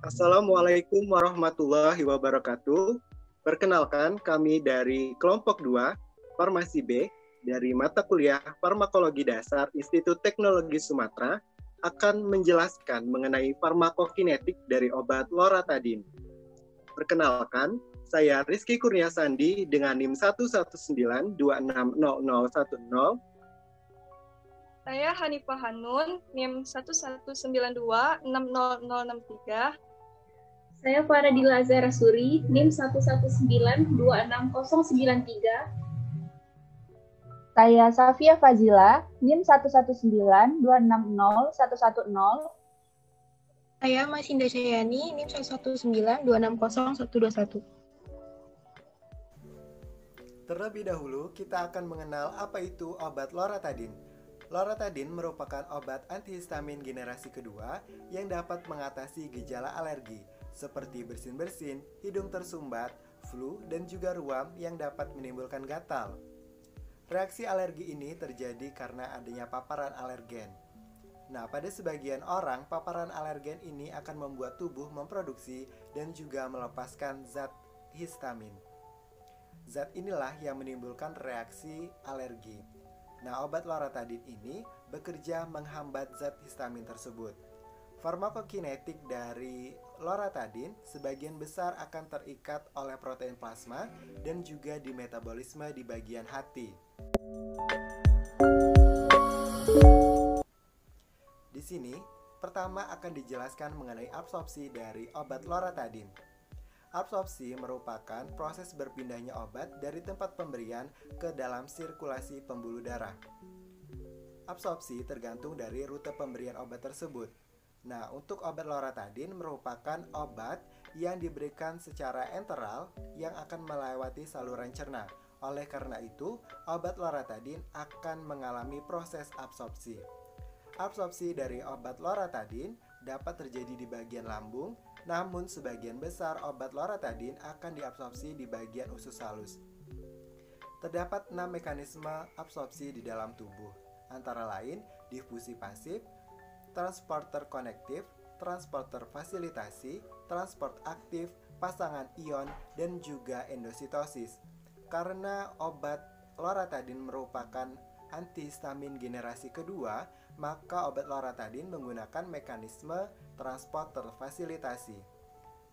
Assalamualaikum warahmatullahi wabarakatuh. Perkenalkan, kami dari kelompok 2, Farmasi B, dari mata kuliah Farmakologi Dasar Institut Teknologi Sumatera, akan menjelaskan mengenai farmakokinetik dari obat loratadin. Perkenalkan, saya Rizky Kurnia Sandi dengan NIM 119260010. Saya Hanifah Hanun, NIM 119260063. Saya Faradila Azhara Suri, NIM 119266093. Saya Safia Fazila, NIM 119260110. Saya Masinda Syayani, NIM 119260121. Terlebih dahulu, kita akan mengenal apa itu obat loratadin. Loratadin merupakan obat antihistamin generasi kedua yang dapat mengatasi gejala alergi seperti bersin-bersin, hidung tersumbat, flu, dan juga ruam yang dapat menimbulkan gatal. Reaksi alergi ini terjadi karena adanya paparan alergen. Nah, pada sebagian orang, paparan alergen ini akan membuat tubuh memproduksi dan juga melepaskan zat histamin. Zat inilah yang menimbulkan reaksi alergi. Nah, obat loratadin ini bekerja menghambat zat histamin tersebut. Farmakokinetik dari loratadin sebagian besar akan terikat oleh protein plasma dan juga di metabolisme di bagian hati. Di sini, pertama akan dijelaskan mengenai absorpsi dari obat loratadin. Absorpsi merupakan proses berpindahnya obat dari tempat pemberian ke dalam sirkulasi pembuluh darah. Absorpsi tergantung dari rute pemberian obat tersebut. Nah, untuk obat loratadin merupakan obat yang diberikan secara enteral yang akan melewati saluran cerna. Oleh karena itu, obat loratadin akan mengalami proses absorpsi. Absorpsi dari obat loratadin dapat terjadi di bagian lambung, namun sebagian besar obat loratadin akan diabsorpsi di bagian usus halus. Terdapat 6 mekanisme absorpsi di dalam tubuh, antara lain difusi pasif, transporter konektif, transporter fasilitasi, transport aktif, pasangan ion, dan juga endositosis. Karena obat loratadin merupakan antihistamin generasi kedua, maka obat loratadin menggunakan mekanisme transporter fasilitasi.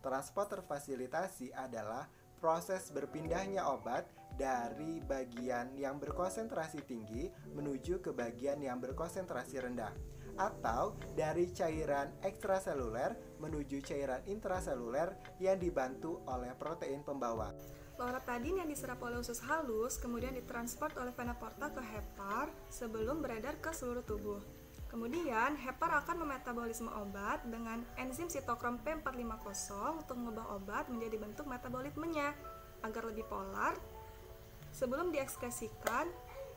Transporter fasilitasi adalah proses berpindahnya obat dari bagian yang berkonsentrasi tinggi menuju ke bagian yang berkonsentrasi rendah, atau dari cairan ekstraseluler menuju cairan intraseluler yang dibantu oleh protein pembawa. Loratadin yang diserap oleh usus halus kemudian ditransport oleh vena porta ke hepar sebelum beredar ke seluruh tubuh. Kemudian, hepar akan memetabolisme obat dengan enzim sitokrom P450 untuk mengubah obat menjadi bentuk metabolismenya agar lebih polar sebelum diekskresikan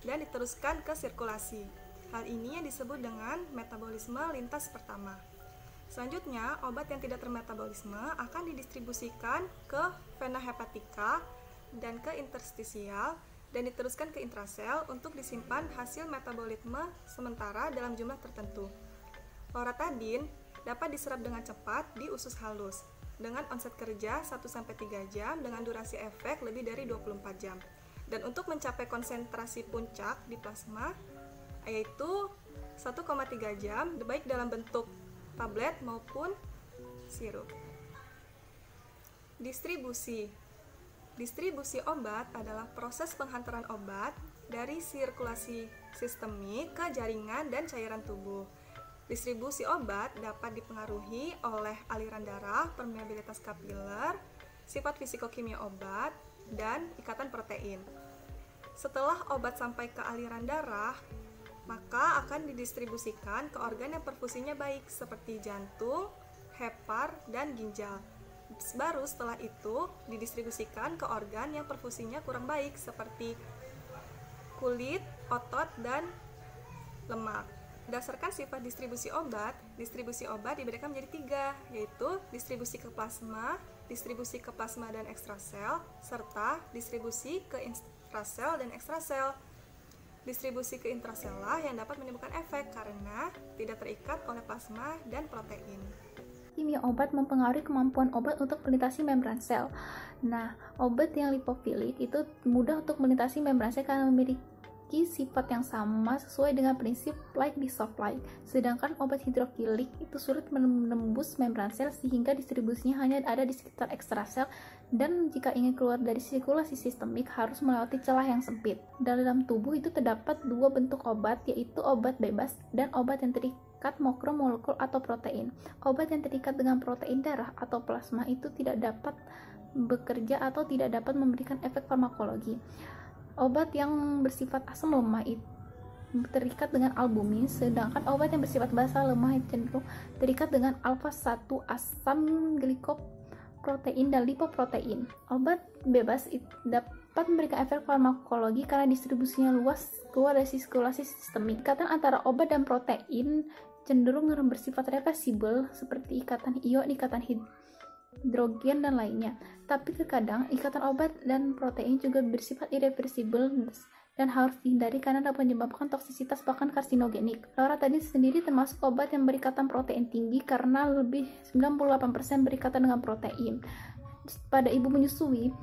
dan diteruskan ke sirkulasi. Hal ini yang disebut dengan metabolisme lintas pertama. Selanjutnya, obat yang tidak termetabolisme akan didistribusikan ke vena hepatika dan ke interstisial dan diteruskan ke intrasel untuk disimpan hasil metabolisme sementara dalam jumlah tertentu. Loratadin dapat diserap dengan cepat di usus halus dengan onset kerja 1-3 jam dengan durasi efek lebih dari 24 jam. Dan untuk mencapai konsentrasi puncak di plasma yaitu 1,3 jam baik dalam bentuk tablet maupun sirup. Distribusi obat adalah proses penghantaran obat dari sirkulasi sistemik ke jaringan dan cairan tubuh. Distribusi obat dapat dipengaruhi oleh aliran darah, permeabilitas kapiler, sifat fisikokimia obat, dan ikatan protein. Setelah obat sampai ke aliran darah, maka akan didistribusikan ke organ yang perfusinya baik seperti jantung, hepar, dan ginjal. Baru setelah itu didistribusikan ke organ yang perfusinya kurang baik seperti kulit, otot, dan lemak. Berdasarkan sifat distribusi obat diberikan menjadi 3, yaitu distribusi ke plasma dan ekstrasel, serta distribusi ke intrasel dan ekstrasel. distribusi ke intraselular yang dapat menimbulkan efek karena tidak terikat oleh plasma dan protein. Kimia obat mempengaruhi kemampuan obat untuk melintasi membran sel. Nah, obat yang lipofilik itu mudah untuk melintasi membran sel karena memiliki sifat yang sama sesuai dengan prinsip like dissolve like. Sedangkan obat hidrofilik itu sulit menembus membran sel sehingga distribusinya hanya ada di sekitar ekstrasel, dan jika ingin keluar dari sirkulasi sistemik harus melewati celah yang sempit. Dalam tubuh itu terdapat dua bentuk obat, yaitu obat bebas dan obat yang terikat makromolekul atau protein. Obat yang terikat dengan protein darah atau plasma itu tidak dapat bekerja atau tidak dapat memberikan efek farmakologi. Obat yang bersifat asam lemah itu terikat dengan albumin, sedangkan obat yang bersifat basa lemah cenderung terikat dengan alfa-1 asam glikoprotein dan lipoprotein. Obat bebas dapat memberikan efek farmakologi karena distribusinya luas keluar dari sirkulasi sistemik. Ikatan antara obat dan protein cenderung bersifat reversibel seperti ikatan ion, ikatan hidrogen, dan lainnya. Tapi terkadang ikatan obat dan protein juga bersifat irreversibel dan harus dihindari karena dapat menyebabkan toksisitas bahkan karsinogenik. Loratadin sendiri termasuk obat yang berikatan protein tinggi karena lebih 98% berikatan dengan protein. Pada ibu menyusui,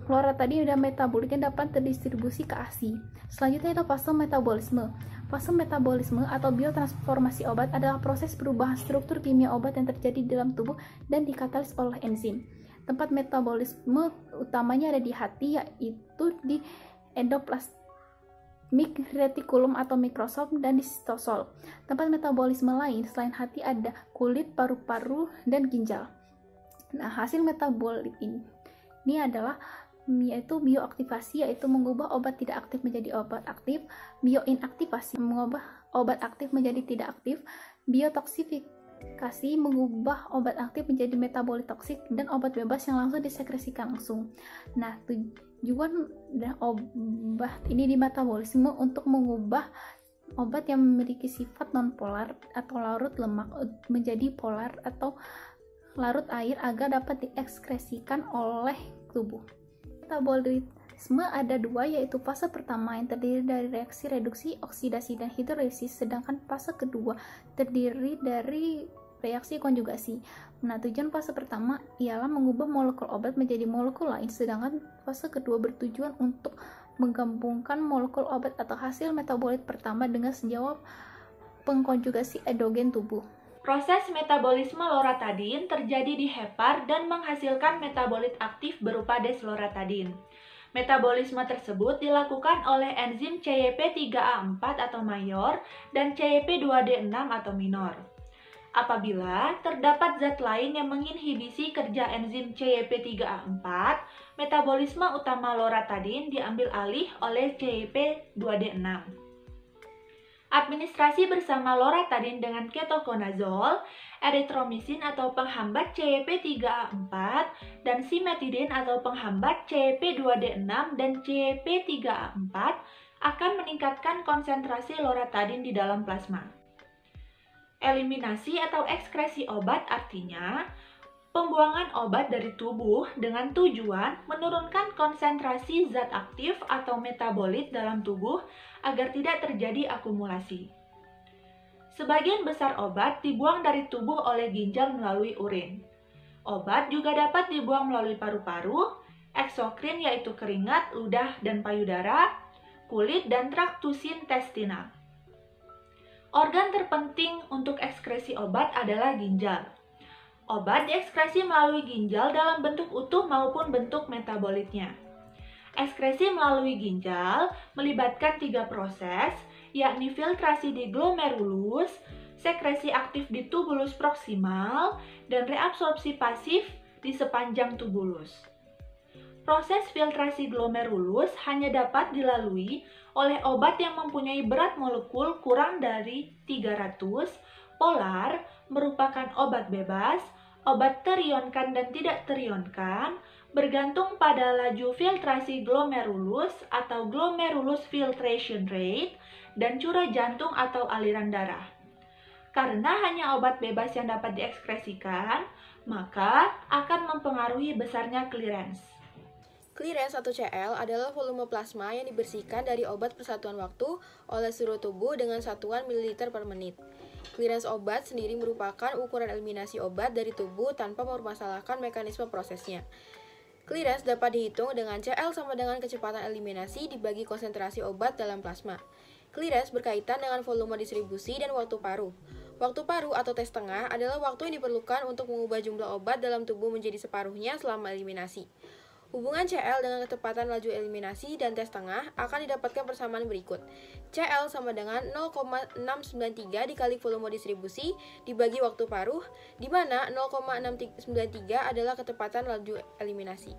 loratadin dan metabolitnya dapat terdistribusi ke ASI. Selanjutnya adalah fase metabolisme. Fase metabolisme atau biotransformasi obat adalah proses perubahan struktur kimia obat yang terjadi di dalam tubuh dan dikatalis oleh enzim. Tempat metabolisme utamanya ada di hati, yaitu di endoplasmic reticulum atau mikrosom dan di sitosol. Tempat metabolisme lain selain hati ada kulit, paru-paru, dan ginjal. Nah, hasil metabolit ini adalah yaitu bioaktivasi, yaitu mengubah obat tidak aktif menjadi obat aktif, bioinaktivasi mengubah obat aktif menjadi tidak aktif, biotoksifikasi mengubah obat aktif menjadi metabolit toksik, dan obat bebas yang langsung disekresikan langsung. Nah, tujuan obat ini di metabolisme untuk mengubah obat yang memiliki sifat nonpolar atau larut lemak menjadi polar atau larut air agar dapat diekskresikan oleh tubuh. Metabolisme ada dua, yaitu fase pertama yang terdiri dari reaksi reduksi, oksidasi, dan hidrolisis, sedangkan fase kedua terdiri dari reaksi konjugasi. Nah, tujuan fase pertama ialah mengubah molekul obat menjadi molekul lain, sedangkan fase kedua bertujuan untuk menggabungkan molekul obat atau hasil metabolit pertama dengan senyawa pengkonjugasi endogen tubuh. Proses metabolisme loratadin terjadi di hepar dan menghasilkan metabolit aktif berupa desloratadin. Metabolisme tersebut dilakukan oleh enzim CYP3A4 atau mayor dan CYP2D6 atau minor. Apabila terdapat zat lain yang menginhibisi kerja enzim CYP3A4, metabolisme utama loratadin diambil alih oleh CYP2D6. Administrasi bersama loratadin dengan ketokonazol, eritromisin atau penghambat CYP3A4, dan simetidin atau penghambat CYP2D6 dan CYP3A4 akan meningkatkan konsentrasi loratadin di dalam plasma. Eliminasi atau ekskresi obat artinya pembuangan obat dari tubuh dengan tujuan menurunkan konsentrasi zat aktif atau metabolit dalam tubuh agar tidak terjadi akumulasi. Sebagian besar obat dibuang dari tubuh oleh ginjal melalui urin. Obat juga dapat dibuang melalui paru-paru, eksokrin yaitu keringat, ludah, dan payudara, kulit, dan traktus intestinal. Organ terpenting untuk ekskresi obat adalah ginjal. Obat diekskresi melalui ginjal dalam bentuk utuh maupun bentuk metabolitnya. Ekskresi melalui ginjal melibatkan 3 proses, yakni filtrasi di glomerulus, sekresi aktif di tubulus proksimal, dan reabsorpsi pasif di sepanjang tubulus. Proses filtrasi glomerulus hanya dapat dilalui oleh obat yang mempunyai berat molekul kurang dari 300, polar, merupakan obat bebas, obat terionkan dan tidak terionkan, bergantung pada laju filtrasi glomerulus atau glomerulus filtration rate, dan curah jantung atau aliran darah. Karena hanya obat bebas yang dapat diekskresikan, maka akan mempengaruhi besarnya clearance. Clearance atau CL adalah volume plasma yang dibersihkan dari obat persatuan waktu oleh seluruh tubuh dengan satuan mililiter per menit. Clearance obat sendiri merupakan ukuran eliminasi obat dari tubuh tanpa mempermasalahkan mekanisme prosesnya. Clearance dapat dihitung dengan CL sama dengan kecepatan eliminasi dibagi konsentrasi obat dalam plasma. Clearance berkaitan dengan volume distribusi dan waktu paruh. Waktu paruh atau tes tengah adalah waktu yang diperlukan untuk mengubah jumlah obat dalam tubuh menjadi separuhnya selama eliminasi. Hubungan CL dengan kecepatan laju eliminasi dan tes tengah akan didapatkan persamaan berikut. CL sama dengan 0,693 dikali volume distribusi dibagi waktu paruh, di mana 0,693 adalah kecepatan laju eliminasi.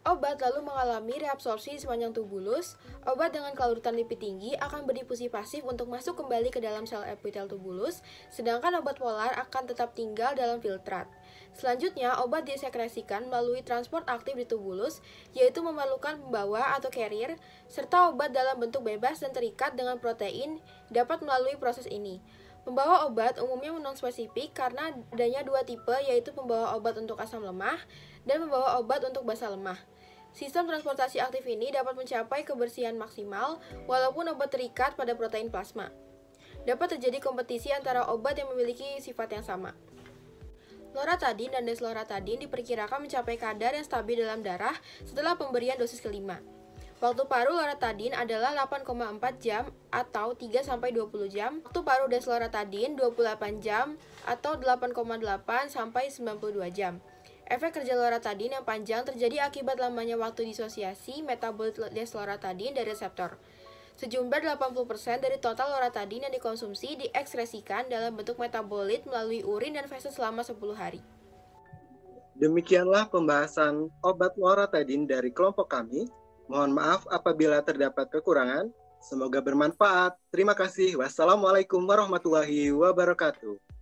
Obat lalu mengalami reabsorpsi sepanjang tubulus. Obat dengan kelarutan lipid tinggi akan berdifusi pasif untuk masuk kembali ke dalam sel epitel tubulus, sedangkan obat polar akan tetap tinggal dalam filtrat. Selanjutnya, obat disekresikan melalui transport aktif di tubulus, yaitu memerlukan pembawa atau carrier, serta obat dalam bentuk bebas dan terikat dengan protein dapat melalui proses ini. Pembawa obat umumnya non-spesifik karena adanya dua tipe, yaitu pembawa obat untuk asam lemah dan pembawa obat untuk basa lemah. Sistem transportasi aktif ini dapat mencapai kebersihan maksimal walaupun obat terikat pada protein plasma. Dapat terjadi kompetisi antara obat yang memiliki sifat yang sama. Loratadin dan desloratadin diperkirakan mencapai kadar yang stabil dalam darah setelah pemberian dosis kelima. Waktu paruh loratadin adalah 8,4 jam atau 3-20 jam. Waktu paruh desloratadin 28 jam atau 8,8 sampai 92 jam. Efek kerja loratadin yang panjang terjadi akibat lamanya waktu disosiasi metabolit desloratadin dari reseptor. Sejumlah 80% dari total loratadin yang dikonsumsi diekskresikan dalam bentuk metabolit melalui urin dan feses selama 10 hari. Demikianlah pembahasan obat loratadin dari kelompok kami. Mohon maaf apabila terdapat kekurangan. Semoga bermanfaat. Terima kasih. Wassalamualaikum warahmatullahi wabarakatuh.